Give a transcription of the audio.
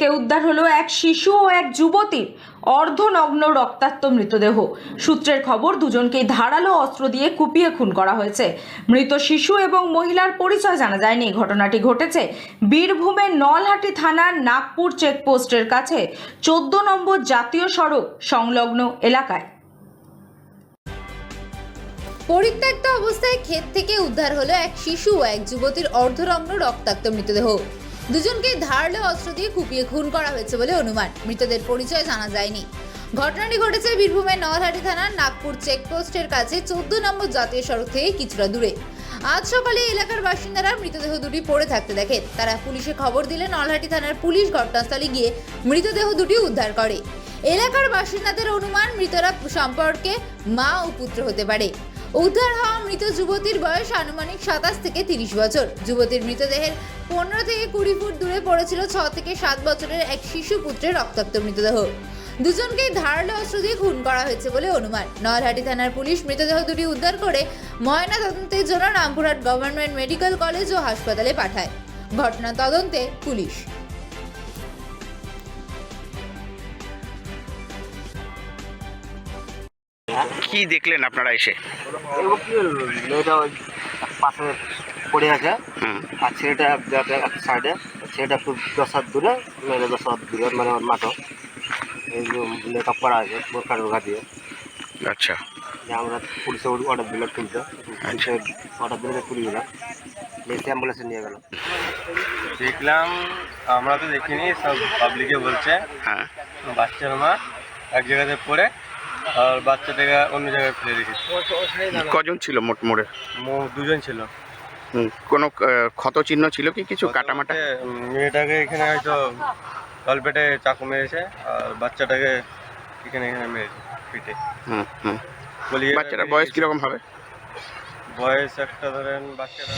থেকে উদ্ধার হলো এক শিশু ও এক যুবতীর অর্ধনগ্ন রক্তাক্ত মৃতদেহ। সূত্রের খবর, দুজনকেই ধারালো অস্ত্র দিয়ে কুপিয়ে খুন করা হয়েছে। মৃত শিশু এবং মহিলার পরিচয় জানা যায়নি। ঘটনাটি ঘটেছে বীরভূমের নলহাটি থানার নাগপুর চেকপোস্টের কাছে 14 নম্বর জাতীয় সড়ক সংলগ্ন এলাকায়। পরিত্যক্ত অবস্থায় ক্ষেত থেকে উদ্ধার হলো এক শিশু ও এক যুবতীর অর্ধনগ্ন রক্তাক্ত মৃতদেহ। দুজনকে ধারালো অস্ত্র দিয়ে কুপিয়ে খুন করা হয়েছে বলে অনুমান। মৃতদের পরিচয় জানা যায়নি। ঘটনাটি ঘটেছে বীরভূমের নলহাটি থানার নাগপুর চেকপোস্টের কাছে 14 নম্বর জাতীয় সড়ক থেকে কিছুটা দূরে। আজ সকালে এলাকার বাসিন্দারা মৃতদেহ দুটি পড়ে থাকতে দেখেন। তারা পুলিশে খবর দিলে নলহাটি থানার পুলিশ ঘটনাস্থলে গিয়ে মৃতদেহ দুটি উদ্ধার করে। এলাকার বাসিন্দাদের অনুমান মৃতরা সম্পর্কে মা ও পুত্র হতে পারে। উদ্ধার হওয়া মৃত যুবতীর বয়স আনুমানিক 27 থেকে 30 বছর। যুবতীর মৃতদেহের 15 থেকে 20 ফুট দূরে পড়েছিল 6 থেকে 7 বছরের এক শিশু পুত্রের রক্তাক্ত মৃতদেহ। দুজনকেই ধারালো অস্ত্র দিয়ে খুন করা হয়েছে বলে অনুমান। নলহাটি থানার পুলিশ মৃতদেহ দুটি উদ্ধার করে ময়না তদন্তের জন্য রামপুরহাট গভর্নমেন্ট মেডিকেল কলেজ ও হাসপাতালে পাঠায়। ঘটনা তদন্তে পুলিশ। কি দেখলেন আপনারা এসে? মেয়েটা ওই পাশে পড়ে আছে আর ছেলেটা এক সাইডে, ছেলেটা একটু 10 হাত দূরে, মেয়েটা 10 হাত দূরে, মানে ওর মাঠও এই যে মেকআপ করা আছে বোরখা দিয়ে। আচ্ছা, যে আমরা পুলিশে অর্ডার দিলাম তুলতে, পুলিশে অর্ডার দিলে তুলে দিলাম, এসে অ্যাম্বুলেন্সে নিয়ে গেল। দেখলাম, আমরা তো দেখিনি, সব পাবলিকে বলছে হ্যাঁ, বাচ্চার মা এক জায়গাতে পড়ে আর বাচ্চাটাকে অন্য জায়গায় ফেলে রেখেছে। কজন ছিল মোট মোড়ে? দুজন ছিল। কোনো ক্ষত চিহ্ন ছিল কি, কিছু কাটামাটা? মেয়েটাকে এখানে হয়তো তলপেটে চাকু মেরেছে আর বাচ্চাটাকে এখানে মেরেছে পিঠে। বাচ্চাটার বয়স কিরকম হবে? বয়স একটা ধরেন বাচ্চাটা